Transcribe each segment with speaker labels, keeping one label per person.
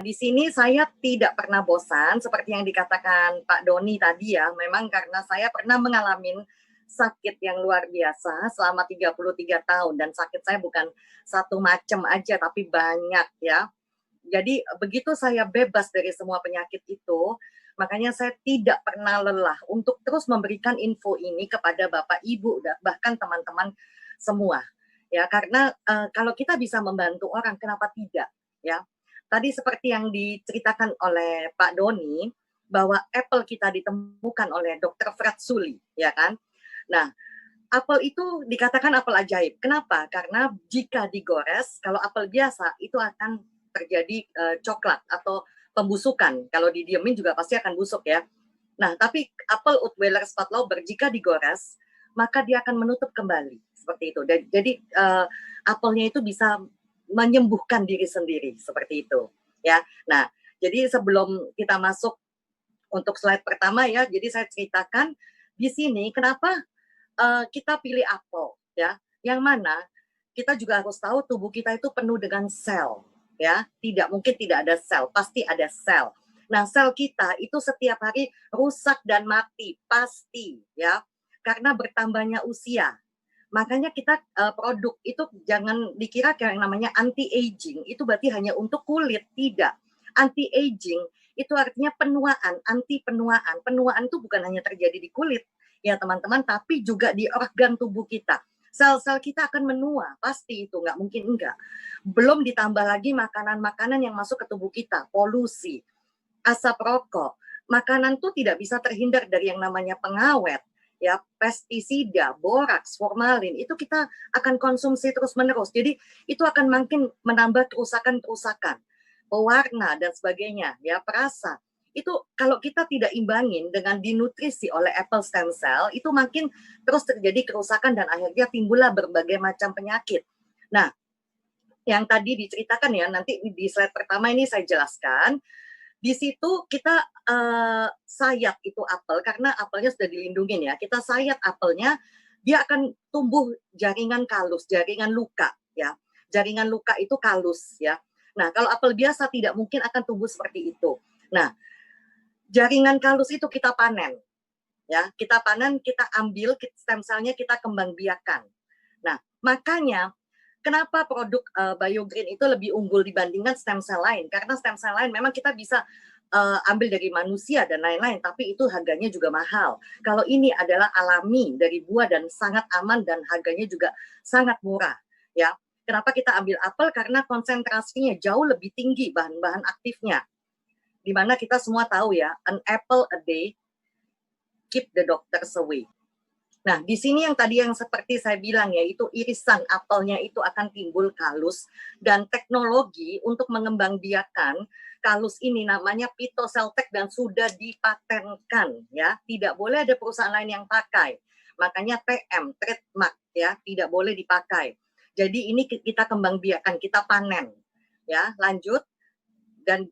Speaker 1: Di sini saya tidak pernah bosan, seperti yang dikatakan Pak Doni tadi ya, memang karena saya pernah mengalami sakit yang luar biasa selama 33 tahun, dan sakit saya bukan satu macam aja, tapi banyak ya. Jadi begitu saya bebas dari semua penyakit itu, makanya saya tidak pernah lelah untuk terus memberikan info ini kepada Bapak Ibu dan bahkan teman-teman semua. Ya, karena kalau kita bisa membantu orang, kenapa tidak? Ya, tadi seperti yang diceritakan oleh Pak Doni, bahwa apel kita ditemukan oleh Dr. Fratsuli, ya kan? Nah, apel itu dikatakan apel ajaib. Kenapa? Karena jika digores, kalau apel biasa itu akan terjadi coklat atau pembusukan. Kalau didiemin juga pasti akan busuk ya. Nah, tapi apel Utweller Spatlauber jika digores, maka dia akan menutup kembali seperti itu. Jadi apelnya itu bisa menyembuhkan diri sendiri seperti itu ya. Nah, jadi sebelum kita masuk untuk slide pertama ya, jadi saya ceritakan di sini kenapa kita pilih apel ya. Yang mana kita juga harus tahu tubuh kita itu penuh dengan sel ya. Tidak mungkin tidak ada sel, pasti ada sel. Nah, sel kita itu setiap hari rusak dan mati pasti ya. Karena bertambahnya usia. Makanya kita produk itu jangan dikira kayak yang namanya anti aging itu berarti hanya untuk kulit, tidak. Anti aging itu artinya penuaan, anti penuaan. Penuaan itu bukan hanya terjadi di kulit ya teman-teman, tapi juga di organ tubuh kita. Sel-sel kita akan menua, pasti itu, nggak mungkin enggak. Belum ditambah lagi makanan-makanan yang masuk ke tubuh kita, polusi, asap rokok. Makanan tuh tidak bisa terhindar dari yang namanya pengawet, ya, pestisida, boraks, formalin, itu kita akan konsumsi terus-menerus. Jadi itu akan makin menambah kerusakan-kerusakan, pewarna dan sebagainya, ya, perasa. Itu kalau kita tidak imbangin dengan dinutrisi oleh apple stem cell, itu makin terus terjadi kerusakan dan akhirnya timbullah berbagai macam penyakit. Nah, yang tadi diceritakan ya, nanti di slide pertama ini saya jelaskan. Di situ kita sayat itu apel, karena apelnya sudah dilindungin ya. Kita sayat apelnya, dia akan tumbuh jaringan kalus, jaringan luka ya. Jaringan luka itu kalus ya. Nah, kalau apel biasa tidak mungkin akan tumbuh seperti itu. Nah, jaringan kalus itu kita panen ya. Kita panen, kita ambil stem cell-nya, kita kembang biakan. Nah, makanya kenapa produk BioGreen itu lebih unggul dibandingkan stem cell lain? Karena stem cell lain memang kita bisa ambil dari manusia dan lain-lain, tapi itu harganya juga mahal. Kalau ini adalah alami dari buah dan sangat aman dan harganya juga sangat murah, ya. Kenapa kita ambil apel? Karena konsentrasinya jauh lebih tinggi bahan-bahan aktifnya. Dimana kita semua tahu ya, an apple a day keep the doctors away. Nah, di sini yang tadi yang seperti saya bilang ya, itu irisan apelnya itu akan timbul kalus, dan teknologi untuk mengembangbiakan kalus ini namanya PhytoCellTech dan sudah dipatenkan ya. Tidak boleh ada perusahaan lain yang pakai. Makanya TM, trademark ya, tidak boleh dipakai. Jadi ini kita kembangbiakan, kita panen ya, lanjut, dan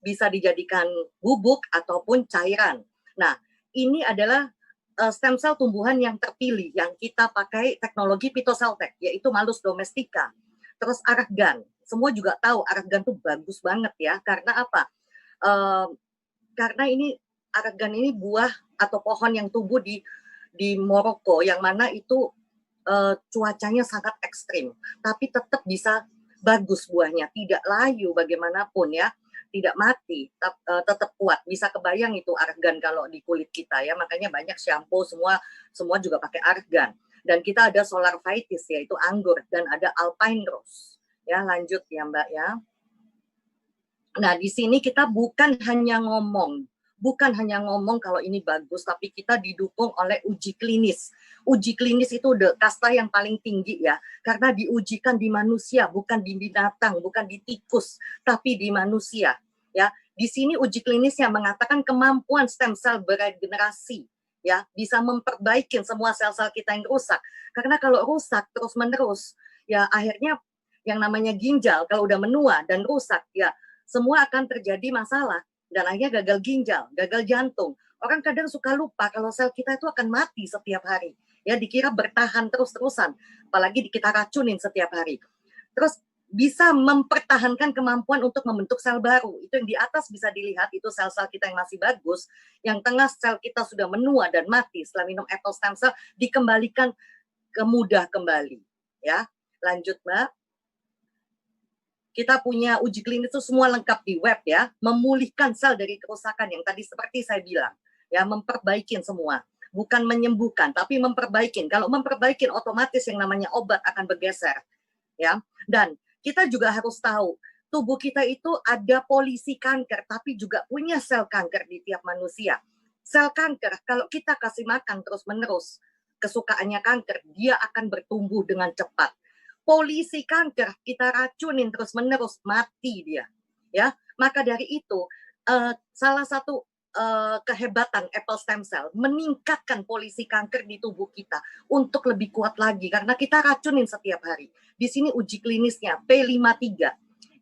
Speaker 1: bisa dijadikan bubuk ataupun cairan. Nah, ini adalah stem cell tumbuhan yang terpilih yang kita pakai teknologi PhytoCellTech, yaitu Malus domestica. Terus argan, semua juga tahu argan tuh bagus banget ya. Karena apa? Karena ini argan ini buah atau pohon yang tumbuh di Maroko, yang mana itu cuacanya sangat ekstrim, tapi tetap bisa bagus buahnya, tidak layu bagaimanapun ya, tidak mati, tetap kuat. Bisa kebayang itu argan kalau di kulit kita ya, makanya banyak shampoo semua juga pakai argan. Dan kita ada solar vitis yaitu anggur, dan ada alpine rose. Ya, lanjut ya Mbak ya. Nah, di sini kita bukan hanya ngomong kalau ini bagus, tapi kita didukung oleh uji klinis. Uji klinis itu udah kasta yang paling tinggi ya, karena diujikan di manusia, bukan di binatang, bukan di tikus, tapi di manusia. Ya, di sini uji klinis yang mengatakan kemampuan stem cell beregenerasi, ya, bisa memperbaiki semua sel-sel kita yang rusak. Karena kalau rusak terus-menerus, ya akhirnya yang namanya ginjal kalau udah menua dan rusak, ya semua akan terjadi masalah. Dan akhirnya gagal ginjal, gagal jantung. Orang kadang suka lupa kalau sel kita itu akan mati setiap hari. Ya, dikira bertahan terus-terusan. Apalagi kita racunin setiap hari. Terus bisa mempertahankan kemampuan untuk membentuk sel baru. Itu yang di atas bisa dilihat, itu sel-sel kita yang masih bagus, yang tengah sel kita sudah menua dan mati setelah minum apple stem cell, dikembalikan ke mudah kembali. Ya, lanjut Mbak. Kita punya uji klinis itu semua lengkap di web ya, memulihkan sel dari kerusakan yang tadi seperti saya bilang, ya, memperbaikin semua. Bukan menyembuhkan, tapi memperbaikin. Kalau memperbaikin, otomatis yang namanya obat akan bergeser. Ya, dan kita juga harus tahu tubuh kita itu ada polisi kanker, tapi juga punya sel kanker di tiap manusia. Sel kanker, kalau kita kasih makan terus-menerus, kesukaannya kanker, dia akan bertumbuh dengan cepat. Polisi kanker, kita racunin terus-menerus, mati dia. Ya, maka dari itu, salah satu kehebatan apple stem cell meningkatkan polisi kanker di tubuh kita untuk lebih kuat lagi karena kita racunin setiap hari. Di sini uji klinisnya P53.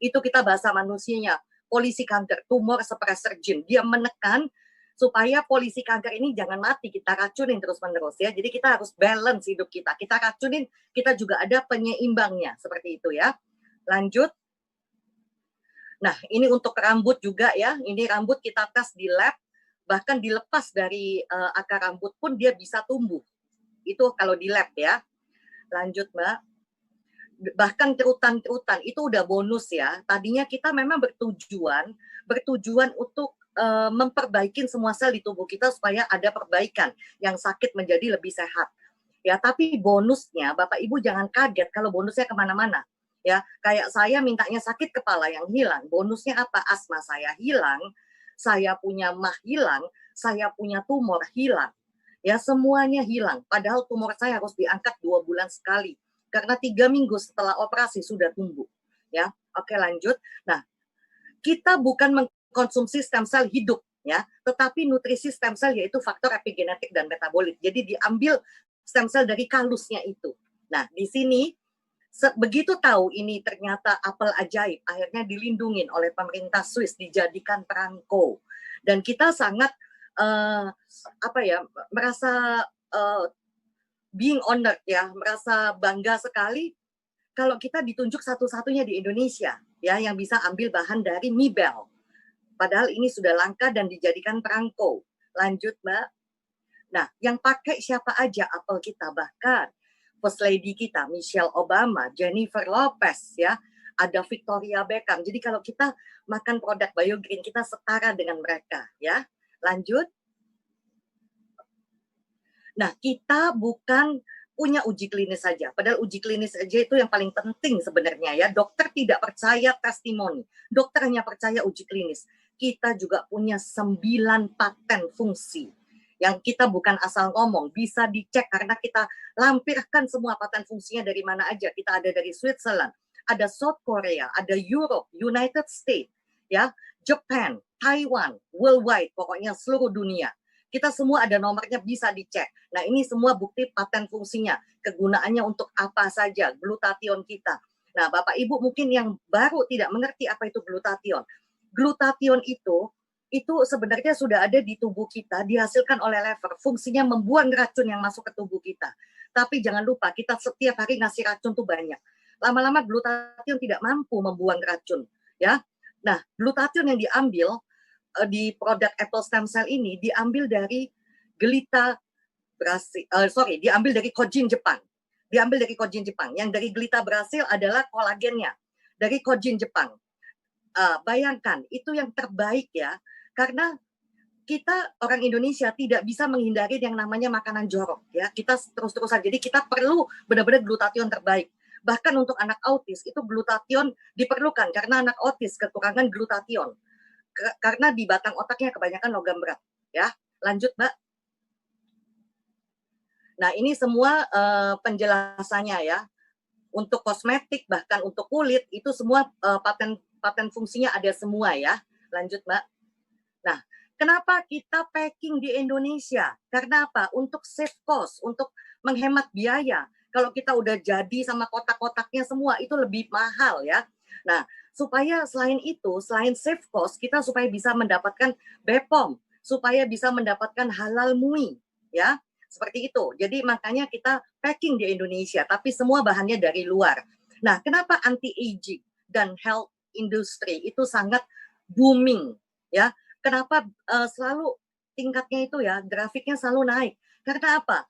Speaker 1: Itu kita bahasa manusianya, polisi kanker, tumor suppressor gene. Dia menekan supaya polisi kanker ini jangan mati, kita racunin terus-menerus ya. Jadi kita harus balance hidup kita. Kita racunin, kita juga ada penyeimbangnya seperti itu ya. Lanjut. Nah, ini untuk rambut juga ya. Ini rambut kita tes di lab, bahkan dilepas dari akar rambut pun dia bisa tumbuh. Itu kalau di lab ya. Lanjut, Mbak. Bahkan kerutan-kerutan itu udah bonus ya. Tadinya kita memang bertujuan untuk memperbaiki semua sel di tubuh kita supaya ada perbaikan, yang sakit menjadi lebih sehat. Ya, tapi bonusnya Bapak Ibu jangan kaget kalau bonusnya kemana-mana. Ya, kayak saya mintanya sakit kepala yang hilang, bonusnya apa? Asma saya hilang, saya punya mah hilang, saya punya tumor hilang. Ya, semuanya hilang. Padahal tumor saya harus diangkat 2 bulan sekali. Karena 3 minggu setelah operasi sudah tumbuh. Ya, oke lanjut. Nah, kita bukan mengkonsumsi stem cell hidup, ya, tetapi nutrisi stem cell yaitu faktor epigenetik dan metabolit. Jadi diambil stem cell dari kalusnya itu. Nah, di sini begitu tahu ini ternyata apel ajaib, akhirnya dilindungin oleh pemerintah Swiss, dijadikan perangko. Dan kita sangat merasa being honored ya, merasa bangga sekali kalau kita ditunjuk satu-satunya di Indonesia ya yang bisa ambil bahan dari Mibel. Padahal ini sudah langka dan dijadikan perangko. Lanjut, Mbak. Nah, yang pakai siapa aja apel kita, bahkan First Lady kita, Michelle Obama, Jennifer Lopez, ya, ada Victoria Beckham. Jadi kalau kita makan produk BioGreen, kita setara dengan mereka, ya. Lanjut. Nah, kita bukan punya uji klinis saja. Padahal uji klinis saja itu yang paling penting sebenarnya ya. Dokter tidak percaya testimoni. Dokter hanya percaya uji klinis. Kita juga punya 9 paten fungsi. Yang kita bukan asal ngomong, bisa dicek karena kita lampirkan semua paten fungsinya dari mana aja. Kita ada dari Switzerland, ada South Korea, ada Europe, United States, ya, Japan, Taiwan, worldwide, pokoknya seluruh dunia. Kita semua ada nomornya, bisa dicek. Nah, ini semua bukti paten fungsinya, kegunaannya untuk apa saja, glutathione kita. Nah, Bapak Ibu mungkin yang baru tidak mengerti apa itu glutathione. Glutathione itu sebenarnya sudah ada di tubuh kita, dihasilkan oleh lever. Fungsinya membuang racun yang masuk ke tubuh kita. Tapi jangan lupa, kita setiap hari ngasih racun tuh banyak. Lama-lama glutathione tidak mampu membuang racun. Ya, nah, glutathione yang diambil di produk apple stem cell ini diambil dari gelita Brasil, diambil dari kojin Jepang. Diambil dari kojin Jepang. Yang dari gelita Brasil adalah kolagennya. Dari kojin Jepang. Bayangkan, itu yang terbaik ya. Karena kita orang Indonesia tidak bisa menghindari yang namanya makanan jorok ya. Kita terus-terusan. Jadi kita perlu benar-benar glutathione terbaik. Bahkan untuk anak autis itu glutathione diperlukan karena anak autis kekurangan glutathione. Karena di batang otaknya kebanyakan logam berat ya. Lanjut, Mbak. Nah, ini semua penjelasannya ya. Untuk kosmetik bahkan untuk kulit itu semua paten fungsinya ada semua ya. Lanjut, Mbak. Nah, kenapa kita packing di Indonesia? Karena apa? Untuk save cost, untuk menghemat biaya. Kalau kita udah jadi sama kotak-kotaknya semua itu lebih mahal ya. Nah, supaya selain itu, selain save cost, kita supaya bisa mendapatkan BPOM, supaya bisa mendapatkan halal MUI ya. Seperti itu. Jadi makanya kita packing di Indonesia, tapi semua bahannya dari luar. Nah, kenapa anti-aging dan health industry itu sangat booming ya? Kenapa selalu tingkatnya itu ya, grafiknya selalu naik? Karena apa?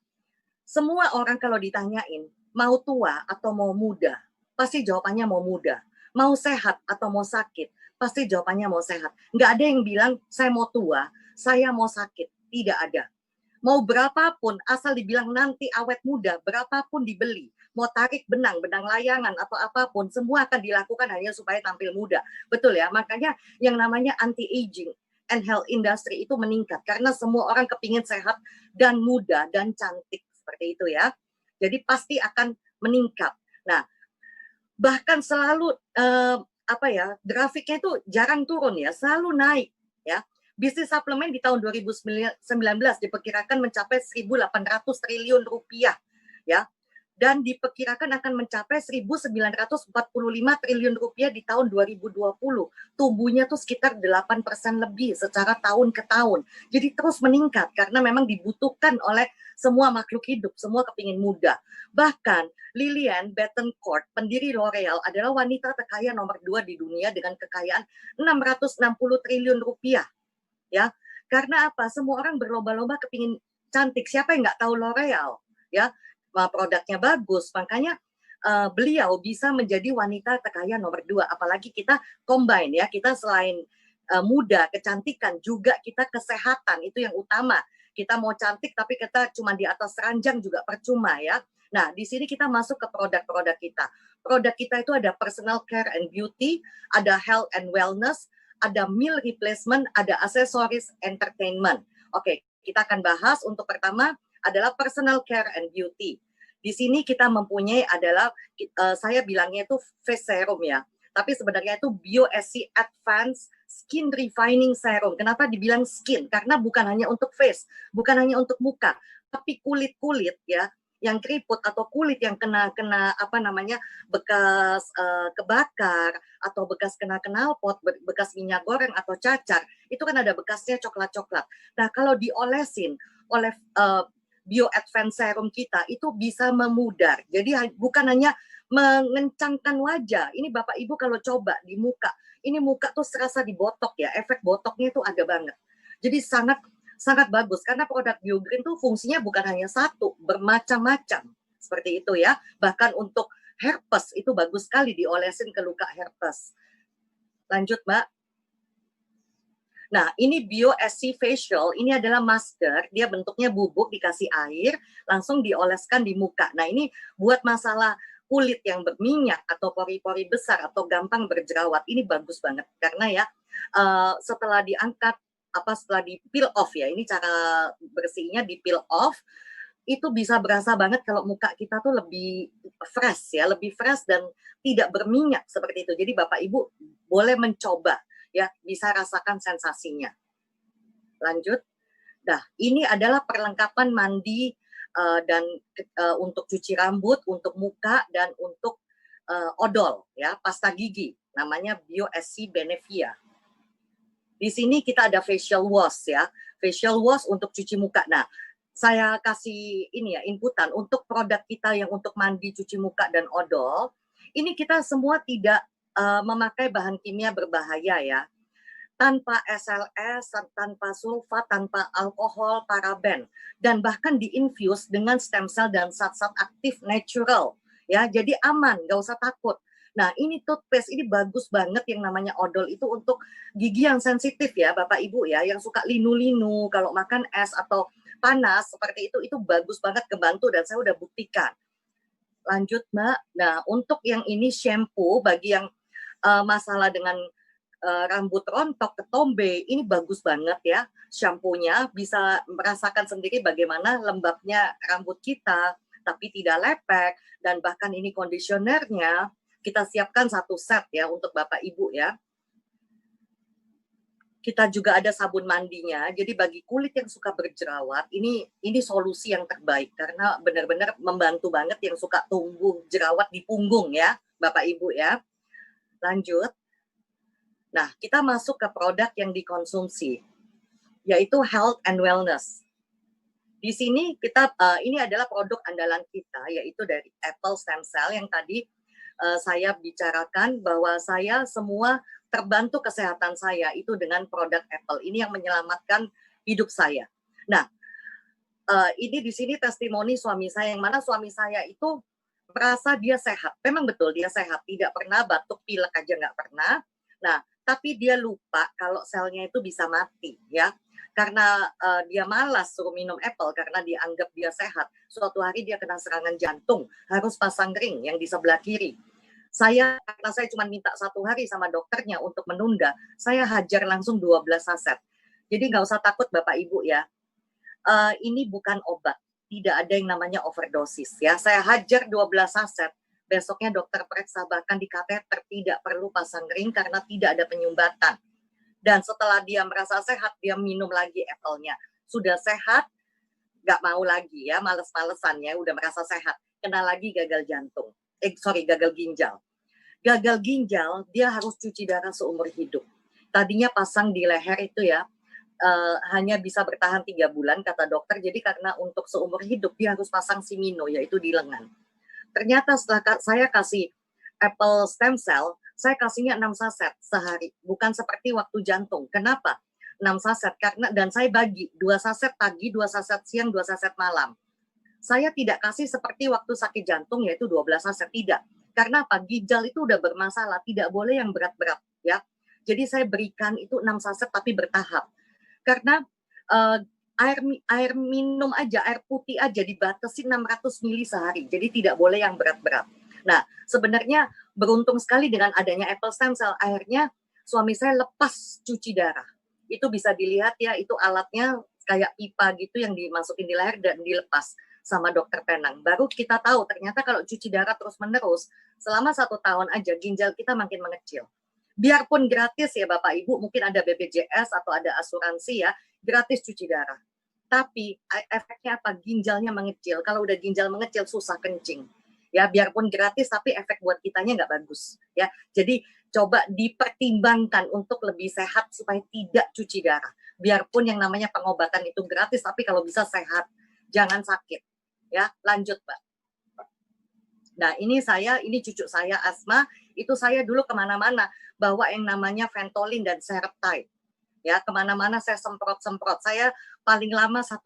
Speaker 1: Semua orang kalau ditanyain mau tua atau mau muda, pasti jawabannya mau muda. Mau sehat atau mau sakit, pasti jawabannya mau sehat. Nggak ada yang bilang saya mau tua, saya mau sakit. Tidak ada. Mau berapapun, asal dibilang nanti awet muda, berapapun dibeli. Mau tarik benang, benang layangan, atau apapun, semua akan dilakukan hanya supaya tampil muda. Betul ya? Makanya yang namanya anti-aging and health industry itu meningkat. Karena semua orang kepingin sehat dan muda dan cantik. Seperti itu ya. Jadi pasti akan meningkat. Nah, bahkan selalu grafiknya itu jarang turun ya, selalu naik ya. Bisnis suplemen di tahun 2019 diperkirakan mencapai 1.800 triliun rupiah ya, dan diperkirakan akan mencapai 1.945 triliun rupiah di tahun 2020. Tumbuhnya tuh sekitar 8% lebih secara tahun ke tahun. Jadi terus meningkat karena memang dibutuhkan oleh semua makhluk hidup, semua kepingin muda. Bahkan Liliane Bettencourt, pendiri L'Oreal, adalah wanita terkaya nomor 2 di dunia dengan kekayaan 660 triliun rupiah. Ya, karena apa? Semua orang berlomba-lomba kepingin cantik. Siapa yang nggak tahu L'Oreal? Ya, produknya bagus. Makanya beliau bisa menjadi wanita terkaya nomor 2. Apalagi kita combine ya, kita selain muda, kecantikan, juga kita kesehatan, itu yang utama. Kita mau cantik tapi kita cuma di atas ranjang juga percuma ya. Nah, di sini kita masuk ke produk-produk kita. Produk kita itu ada personal care and beauty, ada health and wellness, ada meal replacement, ada aksesoris entertainment. Oke, kita akan bahas untuk pertama adalah personal care and beauty. Di sini kita mempunyai adalah, saya bilangnya itu face serum ya, tapi sebenarnya itu BioSC Advanced Skin Refining Serum. Kenapa dibilang skin? Karena bukan hanya untuk face, bukan hanya untuk muka, tapi kulit-kulit ya, yang keriput atau kulit yang kena bekas kebakar atau bekas kena knalpot, bekas minyak goreng atau cacar, itu kan ada bekasnya coklat-coklat. Nah, kalau diolesin oleh Bio Advance Serum kita itu bisa memudar. Jadi bukan hanya mengencangkan wajah. Ini Bapak Ibu kalau coba di muka, ini muka tuh serasa dibotok ya, efek botoknya itu ada banget. Jadi sangat sangat bagus karena produk BioGreen tuh fungsinya bukan hanya satu, bermacam-macam. Seperti itu ya. Bahkan untuk herpes itu bagus sekali diolesin ke luka herpes. Lanjut, Mbak. Nah, ini BioSC Facial, ini adalah masker, dia bentuknya bubuk dikasih air, langsung dioleskan di muka. Nah, ini buat masalah kulit yang berminyak atau pori-pori besar atau gampang berjerawat, ini bagus banget karena ya setelah diangkat setelah di peel off ya, ini cara bersihnya di peel off, itu bisa berasa banget kalau muka kita tuh lebih fresh ya, lebih fresh dan tidak berminyak seperti itu. Jadi Bapak Ibu boleh mencoba ya, bisa rasakan sensasinya. Lanjut. Nah, ini adalah perlengkapan mandi dan untuk cuci rambut, untuk muka dan untuk odol ya, pasta gigi. Namanya BioSC Benevia. Di sini kita ada facial wash ya, facial wash untuk cuci muka. Nah, saya kasih ini ya inputan untuk produk kita yang untuk mandi, cuci muka dan odol. Ini kita semua tidak memakai bahan kimia berbahaya ya, tanpa SLS, tanpa sulfat, tanpa alkohol, paraben, dan bahkan diinfuse dengan stem cell dan zat-zat aktif natural ya, jadi aman, nggak usah takut. Nah, ini toothpaste ini bagus banget yang namanya odol itu untuk gigi yang sensitif ya Bapak Ibu ya, yang suka linu-linu kalau makan es atau panas seperti itu bagus banget, kebantu dan saya udah buktikan. Lanjut Mbak. Nah, untuk yang ini shampoo bagi yang masalah dengan rambut rontok, ketombe, ini bagus banget ya. Shampoo-nya bisa merasakan sendiri bagaimana lembabnya rambut kita, tapi tidak lepek. Dan bahkan ini conditionernya, kita siapkan satu set ya untuk Bapak Ibu ya. Kita juga ada sabun mandinya, jadi bagi kulit yang suka berjerawat, ini solusi yang terbaik karena benar-benar membantu banget yang suka tumbuh jerawat di punggung ya, Bapak Ibu ya. Lanjut. Nah, kita masuk ke produk yang dikonsumsi, yaitu health and wellness. Di sini kita ini adalah produk andalan kita, yaitu dari Apple Stem Cell yang tadi saya bicarakan bahwa saya semua terbantu kesehatan saya itu dengan produk Apple. Ini yang menyelamatkan hidup saya. Nah, ini di sini testimoni suami saya, yang mana suami saya itu merasa dia sehat. Memang betul dia sehat, tidak pernah batuk pilek aja nggak pernah. Nah, tapi dia lupa kalau selnya itu bisa mati ya. Karena dia malas suruh minum apple karena dianggap dia sehat. Suatu hari dia kena serangan jantung, harus pasang ring yang di sebelah kiri. Karena saya cuma minta 1 hari sama dokternya untuk menunda, saya hajar langsung 12 saset. Jadi nggak usah takut Bapak Ibu ya. Ini bukan obat, tidak ada yang namanya overdosis ya. Saya hajar 12 saset, besoknya dokter periksa, bahkan di kateter tidak perlu pasang ring karena tidak ada penyumbatan. Dan setelah dia merasa sehat, dia minum lagi apple-nya. Sudah sehat, nggak mau lagi ya, males-malesan ya, udah merasa sehat. Kena lagi gagal jantung. Gagal ginjal. Gagal ginjal, dia harus cuci darah seumur hidup. Tadinya pasang di leher itu ya, hanya bisa bertahan 3 bulan kata dokter. Jadi karena untuk seumur hidup dia harus pasang Simino, yaitu di lengan. Ternyata setelah saya kasih apple stem cell, saya kasihnya 6 saset sehari, bukan seperti waktu jantung. Kenapa? 6 saset karena, dan saya bagi 2 saset pagi, 2 saset siang, 2 saset malam. Saya tidak kasih seperti waktu sakit jantung yaitu 12 saset, tidak. Karena apa? Ginjal itu udah bermasalah, tidak boleh yang berat-berat ya. Jadi saya berikan itu 6 saset tapi bertahap. Karena air minum aja, air putih aja dibatasi 600 mili sehari. Jadi tidak boleh yang berat-berat. Nah, sebenarnya beruntung sekali dengan adanya apple stem cell. Akhirnya suami saya lepas cuci darah. Itu bisa dilihat ya, itu alatnya kayak pipa gitu yang dimasukin di leher dan dilepas sama dokter Penang. Baru kita tahu ternyata kalau cuci darah terus-menerus selama 1 tahun aja ginjal kita makin mengecil. Biarpun gratis ya Bapak Ibu, mungkin ada BPJS atau ada asuransi ya, gratis cuci darah. Tapi efeknya apa? Ginjalnya mengecil. Kalau udah ginjal mengecil susah kencing. Ya, biarpun gratis tapi efek buat kitanya nggak bagus ya. Jadi coba dipertimbangkan untuk lebih sehat supaya tidak cuci darah. Biarpun yang namanya pengobatan itu gratis, tapi kalau bisa sehat, jangan sakit. Ya, lanjut Mbak. Nah, ini cucu saya asma, itu saya dulu kemana-mana bawa yang namanya Ventolin dan Sereptide. Ya, kemana-mana saya semprot-semprot. Saya paling lama 1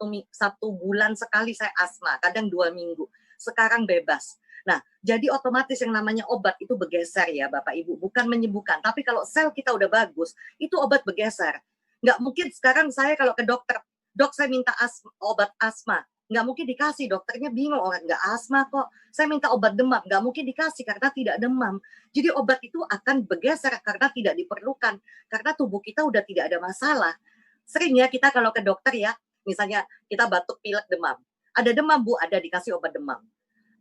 Speaker 1: bulan sekali saya asma, kadang 2 minggu. Sekarang bebas. Nah, jadi otomatis yang namanya obat itu bergeser ya Bapak Ibu, bukan menyembuhkan. Tapi kalau sel kita udah bagus, itu obat bergeser. Nggak mungkin sekarang saya kalau ke dokter, dok saya minta obat asma. Nggak mungkin dikasih, dokternya bingung, orang nggak asma kok. Saya minta obat demam, nggak mungkin dikasih karena tidak demam. Jadi obat itu akan bergeser karena tidak diperlukan. Karena tubuh kita udah tidak ada masalah. Sering ya kita kalau ke dokter ya, misalnya kita batuk, pilek, demam. Ada demam Bu, ada dikasih obat demam.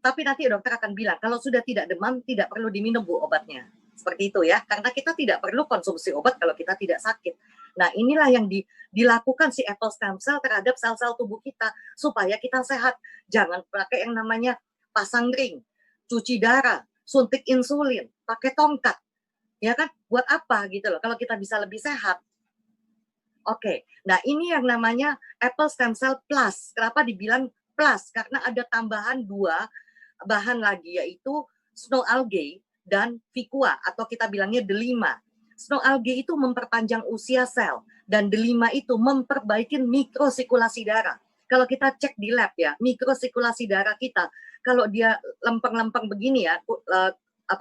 Speaker 1: Tapi nanti dokter akan bilang, kalau sudah tidak demam, tidak perlu diminum Bu obatnya. Seperti itu ya, karena kita tidak perlu konsumsi obat kalau kita tidak sakit. Nah inilah yang dilakukan si apple stem cell terhadap sel-sel tubuh kita, supaya kita sehat. Jangan pakai yang namanya pasang ring, cuci darah, suntik insulin, pakai tongkat. Ya kan, buat apa gitu loh, kalau kita bisa lebih sehat. Oke, nah ini yang namanya apple stem cell plus. Kenapa dibilang plus? Karena ada tambahan 2 bahan lagi, yaitu snow algae dan Vicua atau kita bilangnya delima. Snow algae itu memperpanjang usia sel dan delima itu memperbaiki mikrosirkulasi darah. Kalau kita cek di lab ya, mikrosirkulasi darah kita kalau dia lempeng-lempeng begini ya,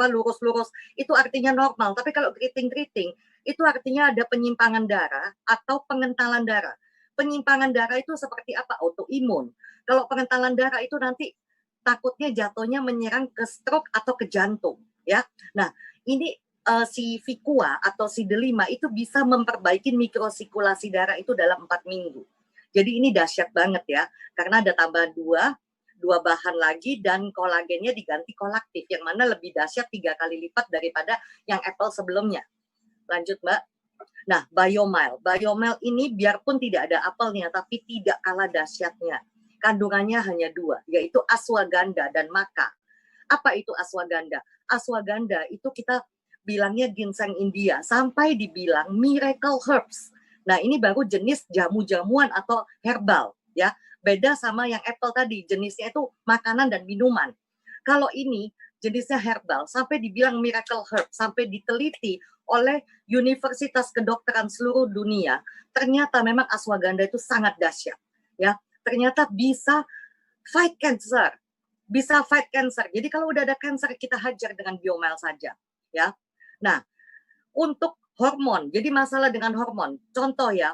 Speaker 1: lurus-lurus, itu artinya normal. Tapi kalau keriting-keriting itu artinya ada penyimpangan darah atau pengentalan darah. Penyimpangan darah itu seperti apa? Autoimun. Kalau pengentalan darah itu nanti takutnya jatuhnya menyerang ke stroke atau ke jantung ya. Nah, ini si Vicua atau si delima itu bisa memperbaiki mikrosirkulasi darah itu dalam 4 minggu. Jadi ini dahsyat banget ya, karena ada tambahan 2 bahan lagi dan kolagennya diganti kolaktif yang mana lebih dahsyat 3 kali lipat daripada yang apple sebelumnya. Lanjut Mbak. Nah, Biomile ini biarpun tidak ada apelnya tapi tidak kalah dahsyatnya. Kandungannya hanya 2, yaitu ashwagandha dan maca. Apa itu ashwagandha? Ashwagandha itu kita bilangnya ginseng India, sampai dibilang miracle herbs. Nah, ini baru jenis jamu-jamuan atau herbal ya. Beda sama yang apple tadi, jenisnya itu makanan dan minuman. Kalau ini jenisnya herbal, sampai dibilang miracle herb, sampai diteliti oleh Universitas Kedokteran seluruh dunia, ternyata memang ashwagandha itu sangat dahsyat. Ya, ternyata bisa fight cancer, bisa fight cancer. Jadi kalau udah ada cancer, kita hajar dengan biomel saja. Ya, nah untuk hormon, jadi masalah dengan hormon, contoh ya,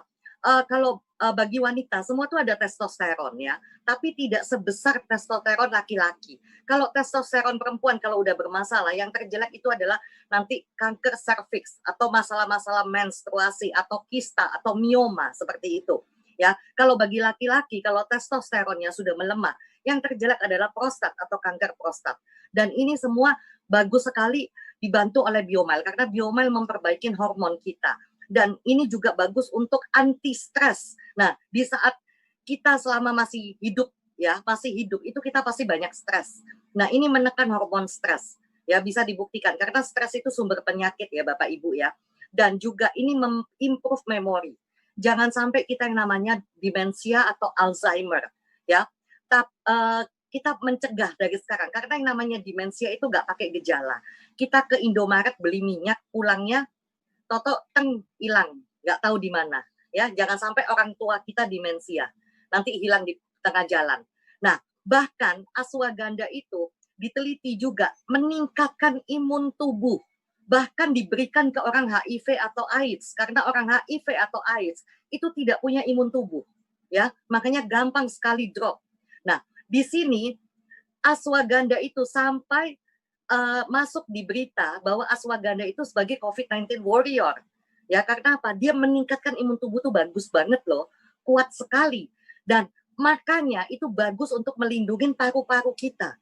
Speaker 1: kalau bagi wanita semua tuh ada testosteron ya, tapi tidak sebesar testosteron laki-laki. Kalau testosteron perempuan kalau udah bermasalah, yang terjelek itu adalah nanti kanker serviks atau masalah-masalah menstruasi atau kista atau mioma seperti itu. Ya, kalau bagi laki-laki kalau testosteronnya sudah melemah, yang terjelek adalah prostat atau kanker prostat. Dan ini semua bagus sekali dibantu oleh biomel karena biomel memperbaiki hormon kita. Dan ini juga bagus untuk anti stres. Nah, di saat kita selama masih hidup ya, masih hidup itu kita pasti banyak stres. Nah, ini menekan hormon stres. Ya, bisa dibuktikan karena stres itu sumber penyakit ya Bapak Ibu ya. Dan juga ini improve memori. Jangan sampai kita yang namanya demensia atau Alzheimer ya. Kita mencegah dari sekarang karena yang namanya demensia itu nggak pakai gejala. Kita ke Indomaret beli minyak, pulangnya toto teng hilang, nggak tahu di mana. Ya, jangan sampai orang tua kita demensia, nanti hilang di tengah jalan. Nah, bahkan ashwagandha itu diteliti juga meningkatkan imun tubuh. Bahkan diberikan ke orang HIV atau AIDS karena orang HIV atau AIDS itu tidak punya imun tubuh. Ya, makanya gampang sekali drop. Nah, di sini ashwagandha itu sampai masuk di berita bahwa ashwagandha itu sebagai COVID-19 warrior. Ya, karena apa? Dia meningkatkan imun tubuh tuh bagus banget loh, kuat sekali. Dan makanya itu bagus untuk melindungi paru-paru kita.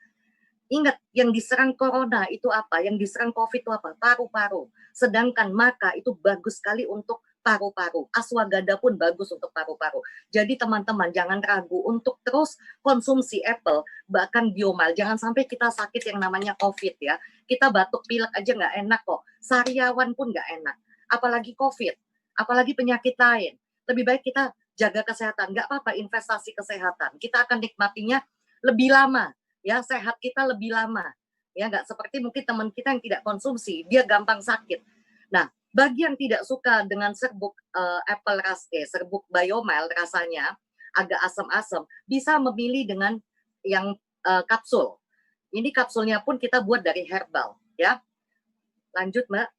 Speaker 1: Ingat, yang diserang corona itu apa? Yang diserang COVID itu apa? Paru-paru. Sedangkan maka itu bagus sekali untuk paru-paru. Ashwagandha pun bagus untuk paru-paru. Jadi teman-teman jangan ragu untuk terus konsumsi apple, bahkan biomel. Jangan sampai kita sakit yang namanya COVID ya. Kita batuk pilek aja nggak enak kok. Sariawan pun nggak enak. Apalagi COVID, apalagi penyakit lain. Lebih baik kita jaga kesehatan. Nggak apa-apa investasi kesehatan. Kita akan nikmatinya lebih lama. Ya, sehat kita lebih lama. Ya, nggak seperti mungkin teman kita yang tidak konsumsi, dia gampang sakit. Nah, bagi yang tidak suka dengan serbuk apple serbuk biomel rasanya agak asam-asam, bisa memilih dengan yang kapsul. Ini kapsulnya pun kita buat dari herbal, ya. Lanjut, Mbak.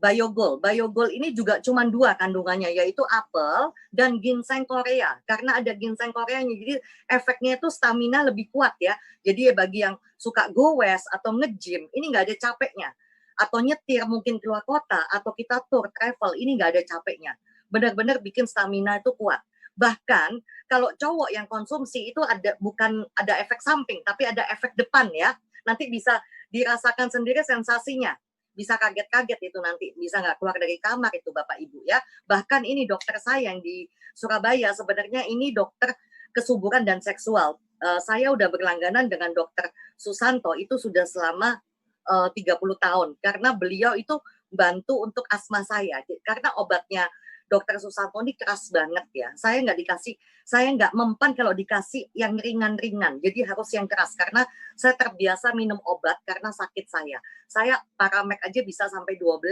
Speaker 1: Biogol ini juga cuma 2 kandungannya, yaitu apel dan ginseng Korea. Karena ada ginseng Koreanya, jadi efeknya itu stamina lebih kuat ya. Jadi ya bagi yang suka goes atau nge-gym, ini nggak ada capeknya. Atau nyetir mungkin keluar kota, atau kita tour, travel, ini nggak ada capeknya. Benar-benar bikin stamina itu kuat. Bahkan kalau cowok yang konsumsi itu bukan ada efek samping, tapi ada efek depan ya. Nanti bisa dirasakan sendiri sensasinya. Bisa kaget-kaget itu nanti, bisa nggak keluar dari kamar itu Bapak Ibu ya. Bahkan ini dokter saya yang di Surabaya, sebenarnya ini dokter kesuburan dan seksual. Saya udah berlangganan dengan dokter Susanto itu sudah selama 30 tahun karena beliau itu bantu untuk asma saya. Karena obatnya dokter Susanto ini keras banget ya. Saya nggak mempan kalau dikasih yang ringan-ringan. Jadi harus yang keras karena saya terbiasa minum obat karena sakit saya. Saya paramek aja bisa sampai 12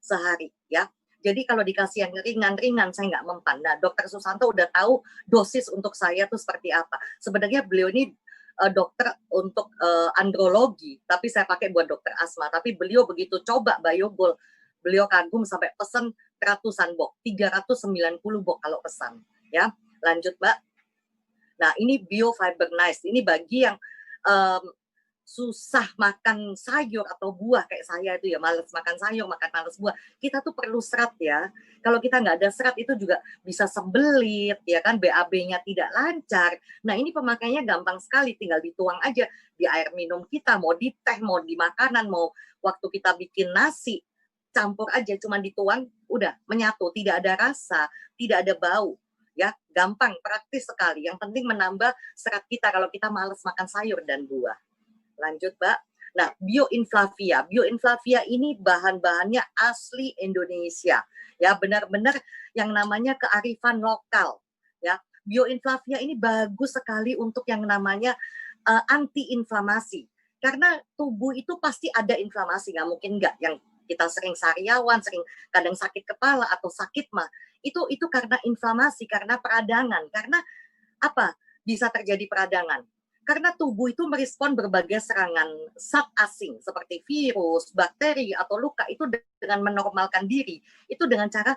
Speaker 1: sehari ya. Jadi kalau dikasih yang ringan-ringan saya nggak mempan. Nah, dokter Susanto udah tahu dosis untuk saya tuh seperti apa. Sebenarnya beliau ini dokter untuk andrologi, tapi saya pakai buat dokter asma. Tapi beliau begitu coba Biogol, beliau kagum sampai pesan ratusan box, 390 box kalau pesan. Ya, lanjut Mbak. Nah, ini Biofiber Nice. Ini bagi yang susah makan sayur atau buah kayak saya itu ya, males makan sayur, males buah. Kita tuh perlu serat ya. Kalau kita nggak ada serat itu juga bisa sembelit ya kan, BAB-nya tidak lancar. Nah, ini pemakaiannya gampang sekali, tinggal dituang aja di air minum kita, mau di teh, mau di makanan, mau waktu kita bikin nasi, campur aja, cuma dituang, udah menyatu, tidak ada rasa, tidak ada bau. Ya, gampang, praktis sekali. Yang penting menambah serat kita kalau kita males makan sayur dan buah. Lanjut, Mbak. Nah, Bioinflavia ini bahan-bahannya asli Indonesia. Ya, benar-benar yang namanya kearifan lokal. Ya, Bioinflavia ini bagus sekali untuk yang namanya anti-inflamasi. Karena tubuh itu pasti ada inflamasi, nggak mungkin nggak. Yang kita sering sariawan, sering kadang sakit kepala atau sakit mah, itu karena inflamasi, karena peradangan. Karena apa? Bisa terjadi peradangan. Karena tubuh itu merespon berbagai serangan zat asing seperti virus, bakteri, atau luka itu dengan menormalkan diri, itu dengan cara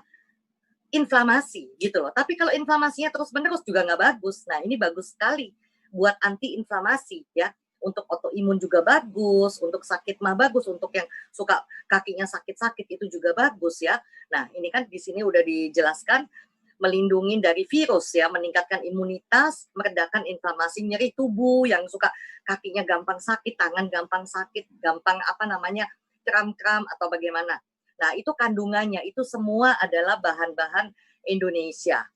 Speaker 1: inflamasi gitu loh. Tapi kalau inflamasinya terus-menerus juga nggak bagus. Nah, ini bagus sekali buat anti-inflamasi ya. Untuk autoimun juga bagus, untuk sakit mah bagus, untuk yang suka kakinya sakit-sakit itu juga bagus ya. Nah, ini kan di sini udah dijelaskan melindungi dari virus ya, meningkatkan imunitas, meredakan inflamasi nyeri tubuh, yang suka kakinya gampang sakit, tangan gampang sakit, gampang apa namanya kram-kram atau bagaimana. Nah, itu kandungannya, itu semua adalah bahan-bahan Indonesia.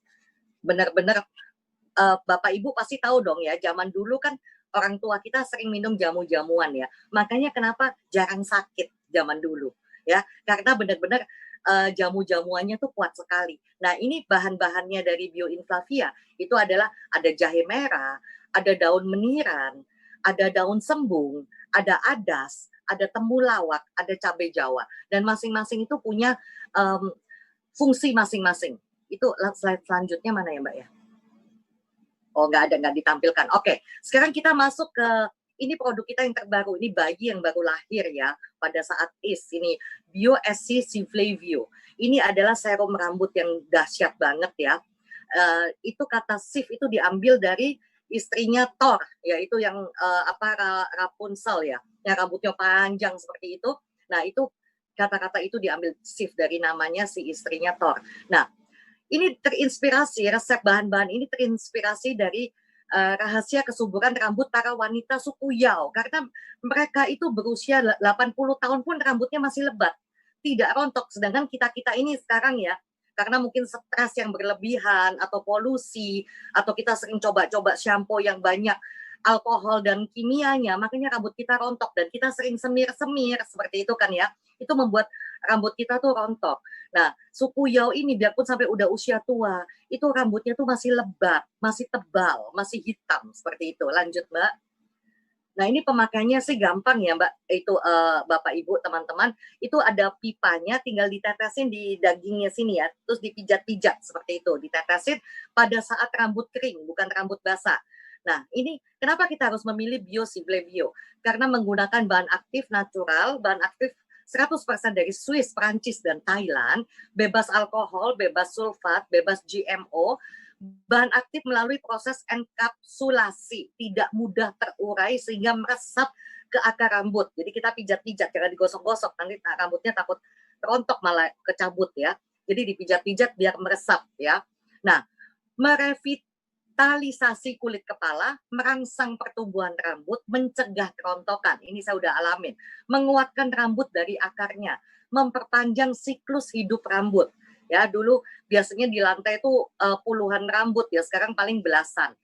Speaker 1: Benar-benar Bapak Ibu pasti tahu dong ya, zaman dulu kan orang tua kita sering minum jamu-jamuan ya. Makanya kenapa jarang sakit zaman dulu ya, karena benar-benar jamu-jamuannya tuh kuat sekali. Nah, ini bahan-bahannya dari Bioinflavia itu adalah ada jahe merah, ada daun meniran, ada daun sembung, ada adas, ada temulawak, ada cabai Jawa, dan masing-masing itu punya fungsi masing-masing. Itu slide selanjutnya mana ya, Mbak ya? Oh, nggak ada, nggak ditampilkan. Oke, sekarang kita masuk ke ini produk kita yang terbaru. Ini bayi yang baru lahir ya pada saat IS. Ini BioSC Civlavio. Ini adalah serum rambut yang dahsyat banget ya. Itu kata Sif itu diambil dari istrinya Thor, yaitu yang Rapunzel ya, yang rambutnya panjang seperti itu. Nah, itu kata-kata itu diambil Sif dari namanya si istrinya Thor. Nah, ini terinspirasi, resep bahan-bahan ini terinspirasi dari rahasia kesuburan rambut para wanita suku Yao. Karena mereka itu berusia 80 tahun pun rambutnya masih lebat, tidak rontok. Sedangkan kita-kita ini sekarang ya, karena mungkin stres yang berlebihan atau polusi, atau kita sering coba-coba shampoo yang banyak alkohol dan kimianya, makanya rambut kita rontok dan kita sering semir-semir seperti itu kan ya. Itu membuat rambut kita tuh rontok. Nah, suku Yao ini biarpun sampai udah usia tua, itu rambutnya tuh masih lebat, masih tebal, masih hitam seperti itu. Lanjut, Mbak. Nah, ini pemakaiannya sih gampang ya, Mbak. Itu Bapak Ibu, teman-teman, itu ada pipanya, tinggal ditetesin di dagingnya sini ya, terus dipijat-pijat seperti itu, ditetesin pada saat rambut kering, bukan rambut basah. Nah, ini kenapa kita harus memilih Bio? Karena menggunakan bahan aktif natural, bahan aktif 100% dari Swiss, Prancis, dan Thailand, bebas alkohol, bebas sulfat, bebas GMO, bahan aktif melalui proses enkapsulasi, tidak mudah terurai sehingga meresap ke akar rambut. Jadi kita pijat-pijat, jangan digosok-gosok, nanti rambutnya takut rontok malah kecabut ya. Jadi dipijat-pijat biar meresap ya. Nah, merevitalisasi kulit kepala, merangsang pertumbuhan rambut, mencegah kerontokan. Ini saya udah alamin. Menguatkan rambut dari akarnya, memperpanjang siklus hidup rambut. Ya, dulu biasanya di lantai itu puluhan rambut ya, sekarang paling belasan.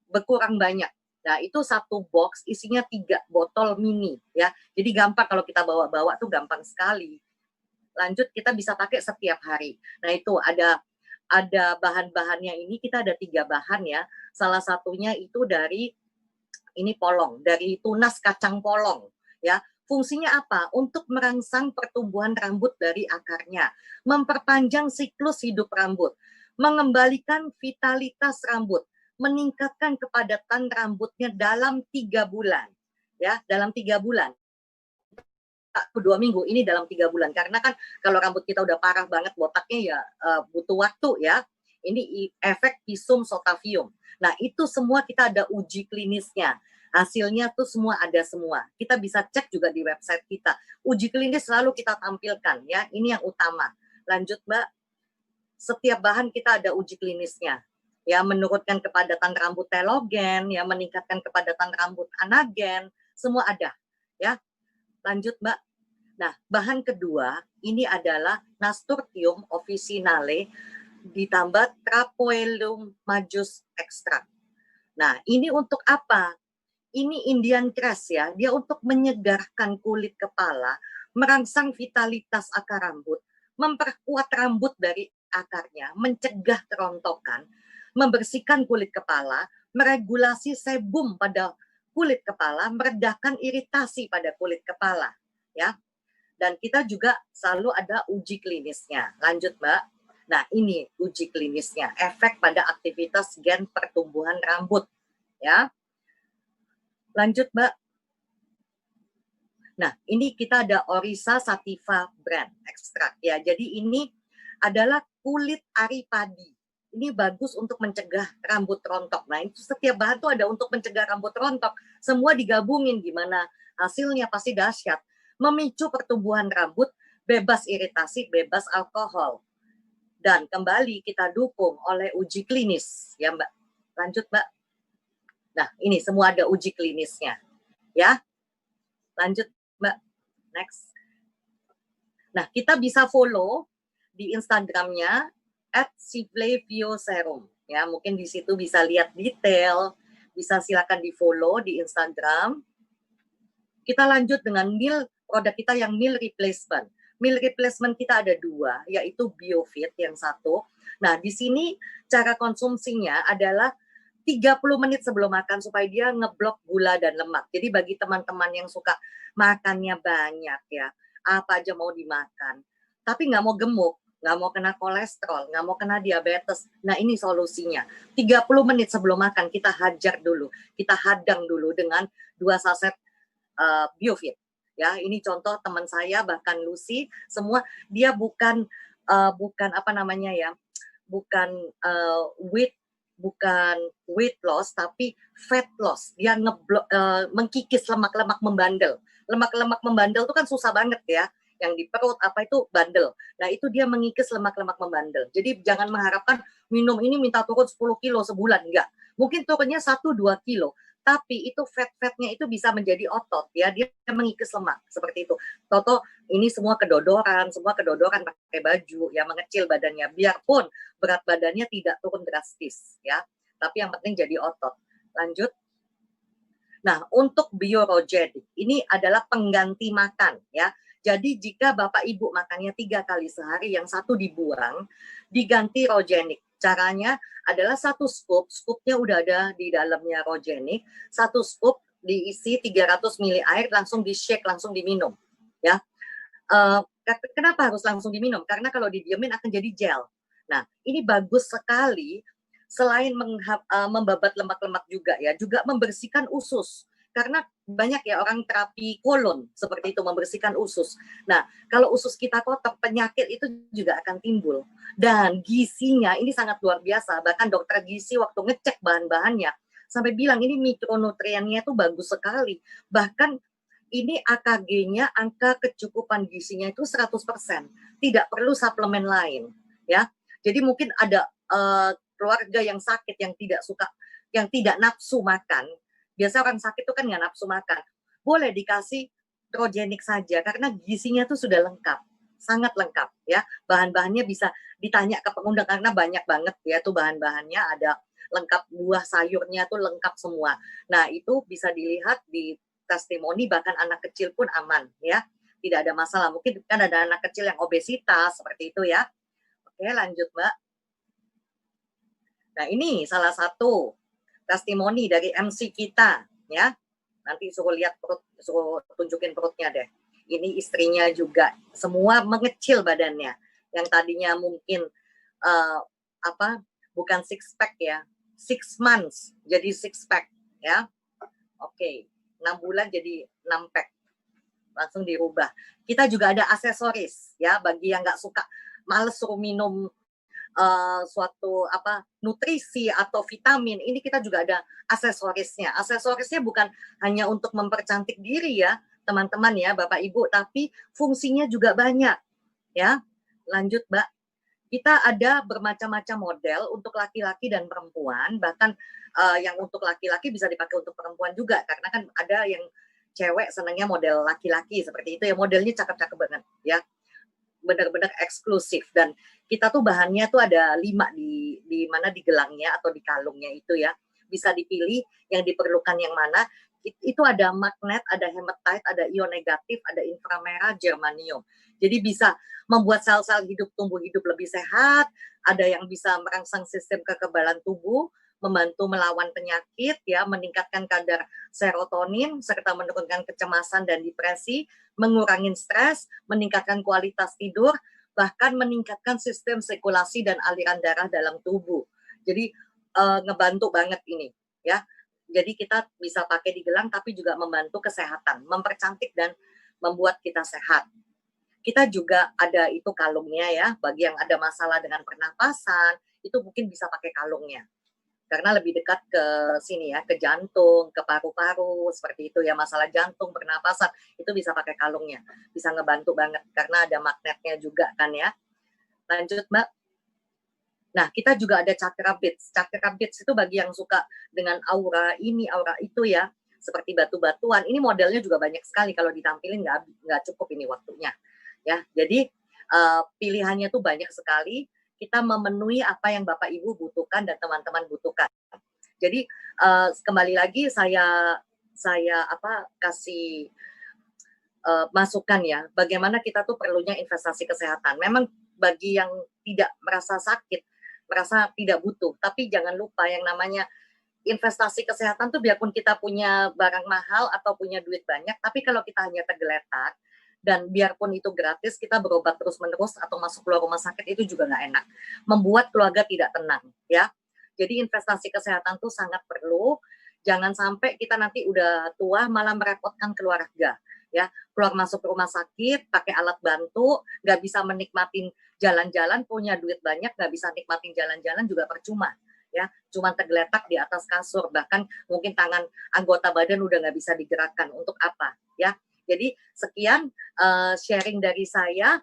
Speaker 1: Berkurang banyak. Nah, itu satu box isinya 3 botol mini ya. Jadi gampang kalau kita bawa-bawa tuh gampang sekali. Lanjut, kita bisa pakai setiap hari. Nah, itu ada bahan-bahannya ini, kita ada 3 bahan ya. Salah satunya itu dari ini polong, dari tunas kacang polong ya. Fungsinya apa? Untuk merangsang pertumbuhan rambut dari akarnya, memperpanjang siklus hidup rambut, mengembalikan vitalitas rambut, meningkatkan kepadatan rambutnya dalam 3 bulan. Ya, dalam 3 bulan. 2 minggu, ini dalam 3 bulan. Karena kan kalau rambut kita udah parah banget botaknya ya butuh waktu ya. Ini efek pisum sotavium. Nah, itu semua kita ada uji klinisnya. Hasilnya tuh semua ada semua. Kita bisa cek juga di website kita. Uji klinis selalu kita tampilkan ya. Ini yang utama. Lanjut, Mbak. Setiap bahan kita ada uji klinisnya. Ya, menurunkan kepadatan rambut telogen, ya, meningkatkan kepadatan rambut anagen, semua ada. Ya, lanjut, Mbak. Nah, bahan kedua ini adalah Nasturtium officinale ditambah Trapoelum majus extract. Nah, ini untuk apa? Ini Indian grass ya, dia untuk menyegarkan kulit kepala, merangsang vitalitas akar rambut, memperkuat rambut dari akarnya, mencegah kerontokan, membersihkan kulit kepala, meregulasi sebum pada kulit kepala, meredakan iritasi pada kulit kepala, ya. Dan kita juga selalu ada uji klinisnya. Lanjut, Mbak. Nah, ini uji klinisnya, efek pada aktivitas gen pertumbuhan rambut, ya. Lanjut, Mbak. Nah, ini kita ada Orisa sativa brand ekstrak, ya. Jadi ini adalah kulit ari padi. Ini bagus untuk mencegah rambut rontok. Nah, itu setiap bahan tuh ada untuk mencegah rambut rontok. Semua digabungin, gimana hasilnya pasti dahsyat. Memicu pertumbuhan rambut, bebas iritasi, bebas alkohol. Dan kembali kita dukung oleh uji klinis, ya Mbak. Lanjut, Mbak. Nah, ini semua ada uji klinisnya, ya. Lanjut, Mbak. Next. Nah, kita bisa follow di Instagramnya @siflevioserum. Ya, mungkin di situ bisa lihat detail, bisa silakan di follow di Instagram. Kita lanjut dengan meal, produk kita yang meal replacement. Meal replacement kita ada 2, yaitu BioFit yang 1. Nah, di sini cara konsumsinya adalah 30 menit sebelum makan supaya dia ngeblok gula dan lemak. Jadi bagi teman-teman yang suka makannya banyak ya, apa aja mau dimakan, tapi nggak mau gemuk, nggak mau kena kolesterol, nggak mau kena diabetes. Nah, ini solusinya. 30 menit sebelum makan kita hajar dulu, kita hadang dulu dengan 2 saset BioFit. Ya, ini contoh teman saya, bahkan Lucy, semua dia bukan apa namanya ya, bukan weight loss, tapi fat loss. Dia mengkikis lemak-lemak membandel. Lemak-lemak membandel itu kan susah banget ya, yang di perut apa itu bandel. Nah, itu dia mengikis lemak-lemak membandel. Jadi jangan mengharapkan minum ini minta turun 10 kilo sebulan, enggak. Mungkin turunnya 1-2 kilo, tapi itu fat-fatnya itu bisa menjadi otot ya, dia mengikis lemak seperti itu. Toto ini semua kedodoran pakai baju ya, mengecil badannya, biarpun berat badannya tidak turun drastis ya, tapi yang penting jadi otot. Lanjut. Nah, untuk biorogenik ini adalah pengganti makan ya. Jadi jika Bapak Ibu makannya 3 kali sehari, yang 1 dibuang, diganti rogenik. Caranya adalah 1 scoop, scoopnya udah ada di dalamnya rogenik, 1 scoop diisi 300 ml air, langsung di shake, langsung diminum. Ya, kenapa harus langsung diminum? Karena kalau didiamin akan jadi gel. Nah, ini bagus sekali, selain membabat lemak-lemak juga ya, juga membersihkan usus. Karena banyak ya orang terapi kolon seperti itu, membersihkan usus. Nah, kalau usus kita kotor, penyakit itu juga akan timbul. Dan gizinya ini sangat luar biasa. Bahkan dokter gizi waktu ngecek bahan-bahannya sampai bilang ini mikronutriennya itu bagus sekali. Bahkan ini AKG-nya, angka kecukupan gizinya itu 100%. Tidak perlu suplemen lain, ya. Jadi mungkin ada keluarga yang sakit, yang tidak suka, yang tidak nafsu makan. Biasa orang sakit itu kan nggak nafsu makan. Boleh dikasih rogenik saja karena gizinya tuh sudah lengkap, sangat lengkap ya. Bahan-bahannya bisa ditanya ke pengundang karena banyak banget ya tuh bahan-bahannya, ada lengkap, buah sayurnya tuh lengkap semua. Nah, itu bisa dilihat di testimoni, bahkan anak kecil pun aman ya. Tidak ada masalah. Mungkin kan ada anak kecil yang obesitas seperti itu ya. Oke, lanjut, Mbak. Nah, ini salah satu testimoni dari MC kita ya. Nanti suruh lihat perut, suruh tunjukin perutnya deh. Ini istrinya juga, semua mengecil badannya. Yang tadinya mungkin bukan six pack ya, 6 months jadi 6 pack ya. Oke, 6 bulan jadi 6 pack. Langsung dirubah. Kita juga ada aksesoris ya, bagi yang nggak suka, males suruh minum suatu nutrisi atau vitamin, ini kita juga ada aksesorisnya. Aksesorisnya bukan hanya untuk mempercantik diri ya teman-teman ya, Bapak Ibu, tapi fungsinya juga banyak ya. Lanjut, Mbak. Kita ada bermacam-macam model untuk laki-laki dan perempuan, bahkan yang untuk laki-laki bisa dipakai untuk perempuan juga, karena kan ada yang cewek senangnya model laki-laki seperti itu ya, modelnya cakep-cakep banget ya, benar-benar eksklusif. Dan kita tuh bahannya tuh ada 5 di mana, di gelangnya atau di kalungnya itu ya. Bisa dipilih yang diperlukan yang mana. Itu ada magnet, ada hematite, ada ion negatif, ada inframerah, germanium. Jadi bisa membuat sel-sel tumbuh hidup lebih sehat, ada yang bisa merangsang sistem kekebalan tubuh, membantu melawan penyakit, ya, meningkatkan kadar serotonin, serta menurunkan kecemasan dan depresi, mengurangi stres, meningkatkan kualitas tidur, bahkan meningkatkan sistem sirkulasi dan aliran darah dalam tubuh. Jadi ngebantu banget ini, ya. Jadi kita bisa pakai di gelang, tapi juga membantu kesehatan, mempercantik dan membuat kita sehat. Kita juga ada itu kalungnya, ya, bagi yang ada masalah dengan pernapasan, itu mungkin bisa pakai kalungnya. Karena lebih dekat ke sini, ya, ke jantung, ke paru-paru, seperti itu, ya, masalah jantung, pernapasan, itu bisa pakai kalungnya. Bisa ngebantu banget karena ada magnetnya juga kan, ya. Lanjut, Mbak. Nah, kita juga ada chakra beads. Chakra beads itu bagi yang suka dengan aura ini, aura itu, ya, seperti batu-batuan. Ini modelnya juga banyak sekali, kalau ditampilin nggak cukup ini waktunya, ya. Jadi pilihannya tuh banyak sekali. Kita memenuhi apa yang Bapak Ibu butuhkan dan teman-teman butuhkan. Jadi kembali lagi saya kasih masukan, ya, bagaimana kita tuh perlunya investasi kesehatan. Memang bagi yang tidak merasa sakit, merasa tidak butuh, tapi jangan lupa yang namanya investasi kesehatan tuh biarpun kita punya barang mahal atau punya duit banyak, tapi kalau kita hanya tergeletak dan biarpun itu gratis, kita berobat terus-menerus atau masuk keluar rumah sakit, itu juga nggak enak. Membuat keluarga tidak tenang, ya. Jadi investasi kesehatan tuh sangat perlu. Jangan sampai kita nanti udah tua malah merepotkan keluarga, ya. Keluar masuk rumah sakit, pakai alat bantu, nggak bisa menikmatin jalan-jalan, punya duit banyak, nggak bisa nikmatin jalan-jalan juga percuma, ya. Cuma tergeletak di atas kasur, bahkan mungkin tangan anggota badan udah nggak bisa digerakkan. Untuk apa, ya? Jadi sekian sharing dari saya.